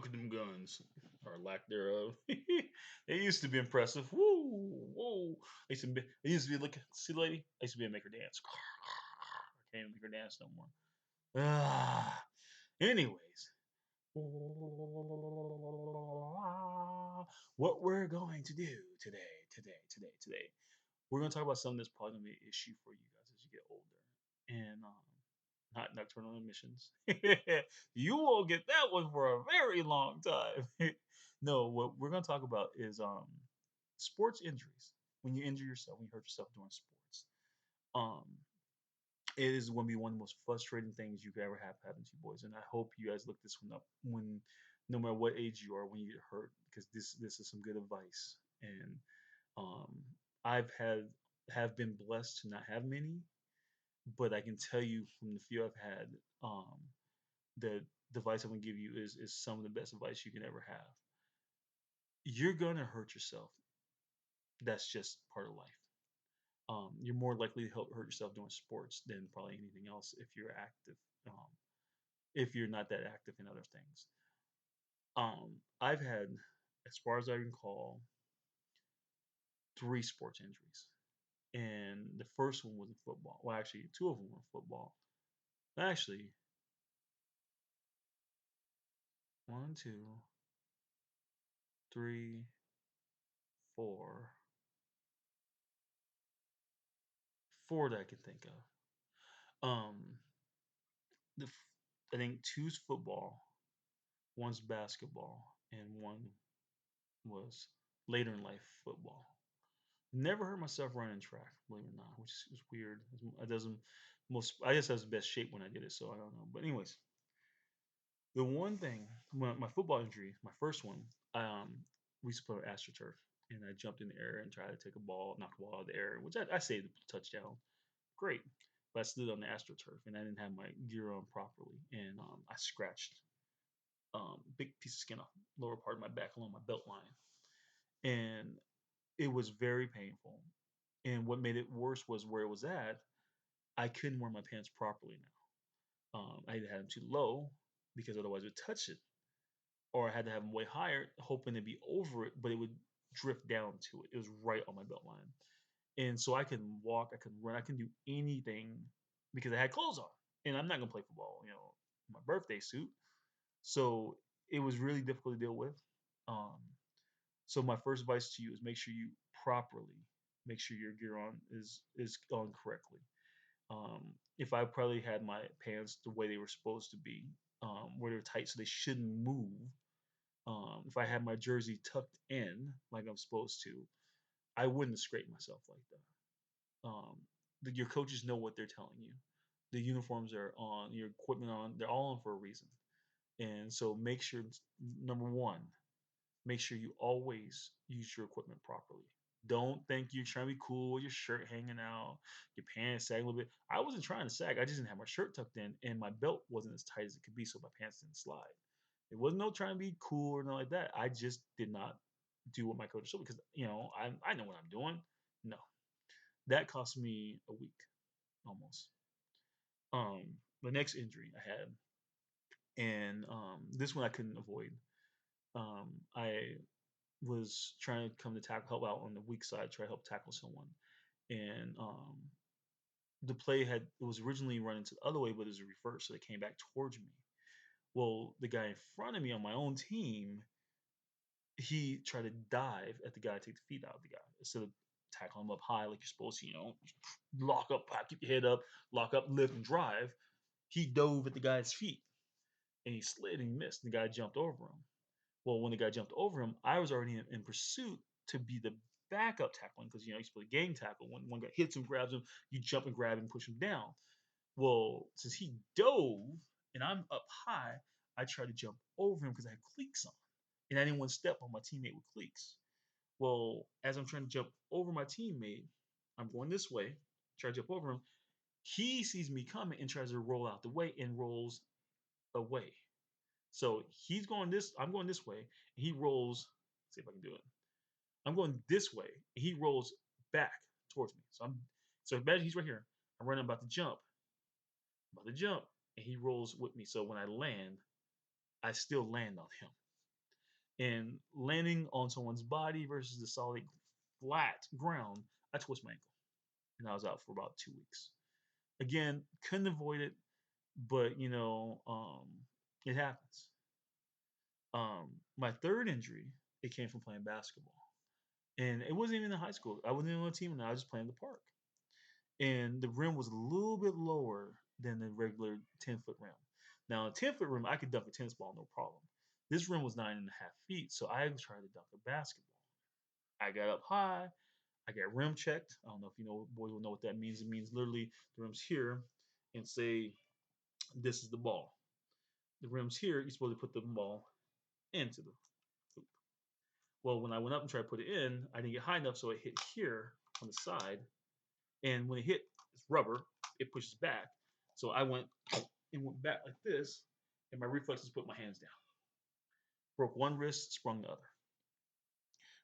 look at them guns, or lack thereof. They used to be impressive. Woo, whoa. They used to be look. See, lady, I used to be a make her dance. I can't even make her dance no more. Ah. Anyways, what we're going to do today, we're going to talk about something that's probably going to be an issue for you guys as you get older, and not nocturnal emissions. You won't get that one for a very long time. No, what we're going to talk about is sports injuries. When you injure yourself, when you hurt yourself doing sports, um, it is going to be one of the most frustrating things you could ever have happen to you boys. And I hope you guys look this one up when, no matter what age you are, when you get hurt, because this is some good advice. And um, I've had have been blessed to not have many, but I can tell you from the few I've had, the advice I'm gonna give you is some of the best advice you can ever have. You're gonna hurt yourself. That's just part of life. You're more likely to help hurt yourself doing sports than probably anything else if you're active. If you're not that active in other things. I've had, as far as I recall, three sports injuries, and the first one was in football. Well, actually, two of them were in football. Actually, one, two, three, four, four that I can think of. Um, the I think two's football, one's basketball, and one was later in life football. Never heard myself running track, believe it or not, which is weird. It doesn't most. I guess I was the best shape when I did it, so I don't know. But anyways, the one thing, my football injury, my first one, we used to play AstroTurf, and I jumped in the air and tried to take a ball, knock a ball out of the air, which I saved the touchdown. Great, but I stood on the AstroTurf, and I didn't have my gear on properly, and I scratched big piece of skin off the lower part of my back along my belt line, and it was very painful. And what made it worse was where it was at. I couldn't wear my pants properly now. I either had them too low because otherwise it would touch it, or I had to have them way higher, hoping to be over it, but it would drift down to it. It was right on my belt line, and so I can walk, I can run, I can do anything because I had clothes on, and I'm not gonna play football, my birthday suit. So it was really difficult to deal with. Um, so my first advice to you is make sure you properly make sure your gear on is on correctly. If I probably had my pants the way they were supposed to be, where they're tight so they shouldn't move. If I had my jersey tucked in like I'm supposed to, I wouldn't have scraped myself like that. Your coaches know what they're telling you. The uniforms are on, your equipment on, they're all on for a reason. And so make sure, number one, make sure you always use your equipment properly. Don't think you're trying to be cool with your shirt hanging out, your pants sag a little bit. I wasn't trying to sag. I just didn't have my shirt tucked in, and my belt wasn't as tight as it could be, so my pants didn't slide. It wasn't no trying to be cool or nothing like that. I just did not do what my coach told because I know what I'm doing. No, that cost me a week almost. The next injury I had, and this one I couldn't avoid. I was trying to come to tackle, help out on the weak side, try to help tackle someone, and the play had it was originally running to the other way, but it was reversed, so it came back towards me. Well, the guy in front of me on my own team, he tried to dive at the guy, take the feet out of the guy instead of tackling him up high like you're supposed to, lock up, keep your head up, lock up, lift, and drive. He dove at the guy's feet and he slid and he missed. The guy jumped over him. Well, when the guy jumped over him, I was already in pursuit to be the backup tackling because you're supposed to gang tackle. When one guy hits him, grabs him, you jump and grab him, push him down. Well, since he dove and I'm up high, I tried to jump over him because I had cleats on, and I didn't want to step on my teammate with cleats. Well, as I'm trying to jump over my teammate, I'm going this way, try to jump over him. He sees me coming and tries to roll out the way and rolls away. So he's going this, I'm going this way, and he rolls. Let's see if I can do it. I'm going this way, and he rolls back towards me. So imagine he's right here. I'm running about to jump, and he rolls with me. So when I land, I still land on him. and landing on someone's body versus the solid flat ground, I twist my ankle, and I was out for about 2 weeks. Again, couldn't avoid it, but it happens. My third injury, it came from playing basketball, and it wasn't even in high school. I wasn't even on a team, and I was just playing in the park, and the rim was a little bit lower than the regular 10-foot rim. Now, a 10-foot rim, I could dunk a tennis ball no problem. This rim was 9.5 feet, so I tried to dunk a basketball. I got up high. I got rim checked. I don't know if boys will know what that means. It means literally the rim's here, and say this is the ball. The rim's here. You're supposed to put the ball into the hoop. Well, when I went up and tried to put it in, I didn't get high enough, so it hit here on the side. And when it hit, it's rubber. It pushes back. So I went back like this, and my reflexes put my hands down. Broke one wrist, sprung the other.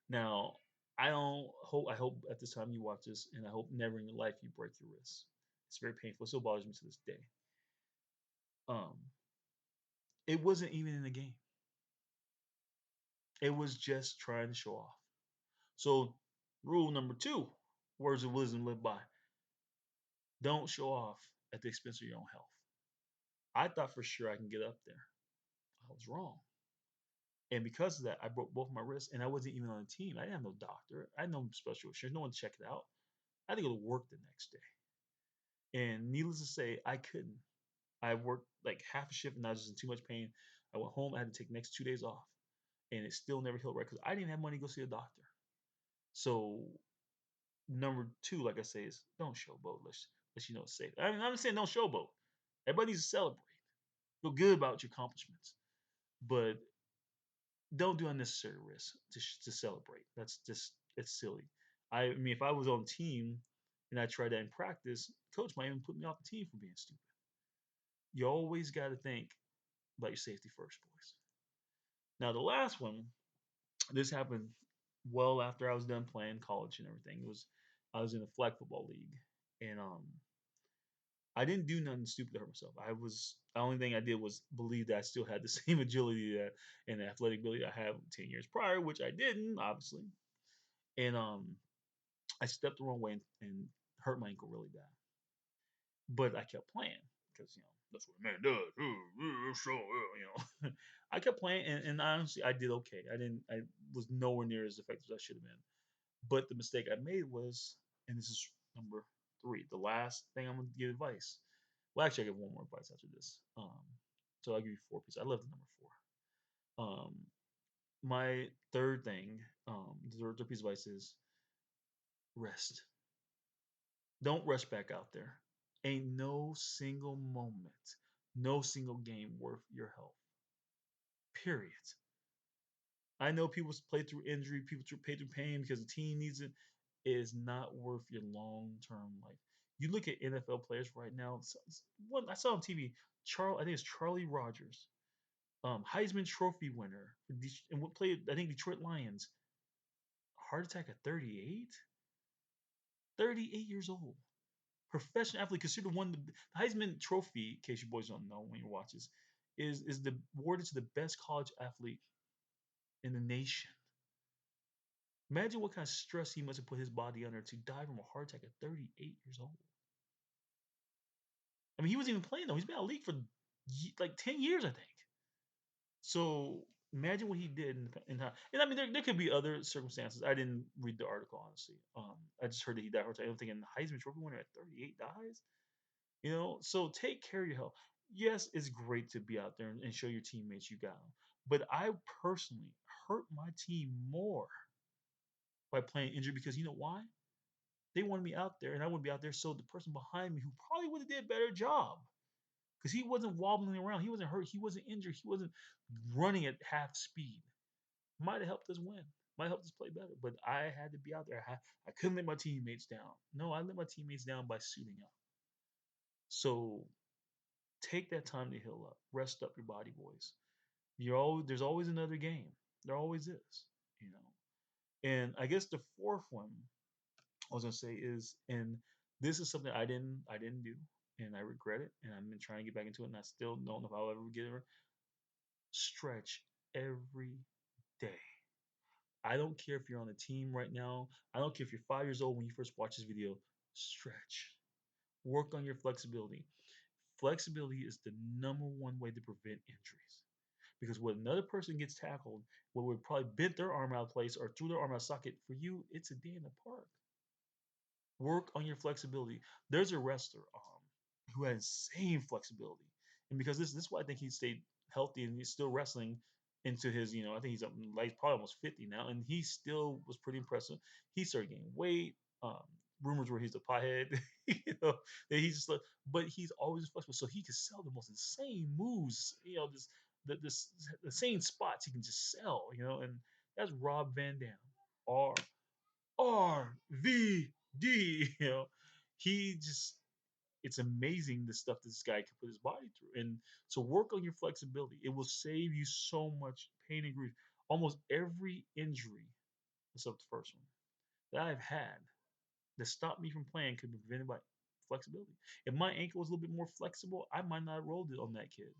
Now, I don't hope. I hope at this time you watch this, and I hope never in your life you break your wrist. It's very painful. It still bothers me to this day. Um, it wasn't even in the game. It was just trying to show off. So, rule number two, words of wisdom live by: don't show off at the expense of your own health. I thought for sure I can get up there. I was wrong. And because of that, I broke both my wrists, and I wasn't even on a team. I didn't have no doctor. I had no special insurance. No one checked it out. I had to go to work the next day. And needless to say, I couldn't. I worked like half a shift, and I was just in too much pain. I went home. I had to take the next 2 days off, and it still never healed right because I didn't have money to go see a doctor. So number two, like I say, is don't showboat. Let's it's safe. I mean, I'm not saying don't showboat. Everybody needs to celebrate. Feel good about your accomplishments, but don't do unnecessary risks to celebrate. That's just it's silly. I mean, if I was on team and I tried that in practice, coach might even put me off the team for being stupid. You always got to think about your safety first, boys. Now, the last one, this happened well after I was done playing college and everything. It was I was in a flag football league, and I didn't do nothing stupid to hurt myself. The only thing I did was believe that I still had the same agility and athletic ability I had 10 years prior, which I didn't, obviously. And I stepped the wrong way and hurt my ankle really bad. But I kept playing because that's what a man does. I kept playing, and honestly, I did okay. I was nowhere near as effective as I should have been. But the mistake I made was, and this is number three, the last thing I'm gonna give advice. Well, actually, I give one more advice after this. So I'll give you four pieces. I love the number four. Um, my third thing, the third piece of advice is rest. Don't rush back out there. Ain't no single moment, no single game worth your health. Period. I know people play through injury, people play through pain because the team needs it. It is not worth your long term life. You look at NFL players right now. What I saw on TV, I think it's Charlie Rogers, Heisman Trophy winner, and what played I think Detroit Lions. Heart attack at 38. 38 years old. Professional athlete, considered one of the Heisman Trophy. In case you boys don't know when you watch this, is the awarded to the best college athlete in the nation. Imagine what kind of stress he must have put his body under to die from a heart attack at 38 years old. I mean, he wasn't even playing though. He's been out of the league for like 10 years, I think. So imagine what he did in how. And I mean, there could be other circumstances. I didn't read the article honestly. I just heard that he died of heart attack. I'm thinking the Heisman Trophy winner at 38 dies. So take care of your health. Yes, it's great to be out there and show your teammates you got them. But I personally hurt my team more by playing injured because you know why? They wanted me out there, and I wouldn't be out there. So the person behind me, who probably would have did a better job, because he wasn't wobbling around, he wasn't hurt, he wasn't injured, he wasn't running at half speed, might have helped us win, might have helped us play better. But I had to be out there. I couldn't let my teammates down. No, I let my teammates down by suiting up. So take that time to heal up, rest up your body, boys. There's always another game. There always is, you know. And I guess the fourth one I was gonna say is, and this is something I didn't do, and I regret it, and I've been trying to get back into it, and I still don't know if I'll ever get it. Stretch every day. I don't care if you're on a team right now. I don't care if you're 5 years old when you first watch this video. Stretch. Work on your flexibility. Flexibility is the number one way to prevent injuries. Because when another person gets tackled, what would probably bent their arm out of place or threw their arm out of socket, for you, it's a day in the park. Work on your flexibility. There's a wrestler who had insane flexibility, and because this is why I think he stayed healthy and he's still wrestling into his I think he's up like probably almost 50 now, and he still was pretty impressive. He started gaining weight. Rumors were he's a pothead, that he's just like, but he's always flexible, so he could sell the most insane moves. The same spots he can just sell. And that's Rob Van Dam. R RVD. He just it's amazing the stuff this guy can put his body through. And so work on your flexibility. It will save you so much pain and grief. Almost every injury, except the first one, that I've had that stopped me from playing could be prevented by flexibility. If my ankle was a little bit more flexible, I might not have rolled it on that kid.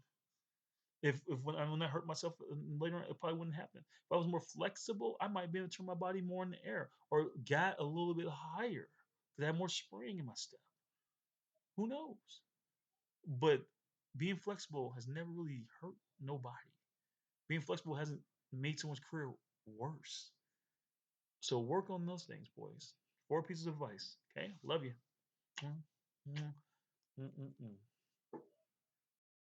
If when I hurt myself later on, it probably wouldn't happen. If I was more flexible, I might be able to turn my body more in the air or got a little bit higher because I had more spring in my step. Who knows? But being flexible has never really hurt nobody. Being flexible hasn't made someone's career worse. So work on those things, boys. 4 pieces of advice. Okay, love you. Mm, mm, mm, mm, mm.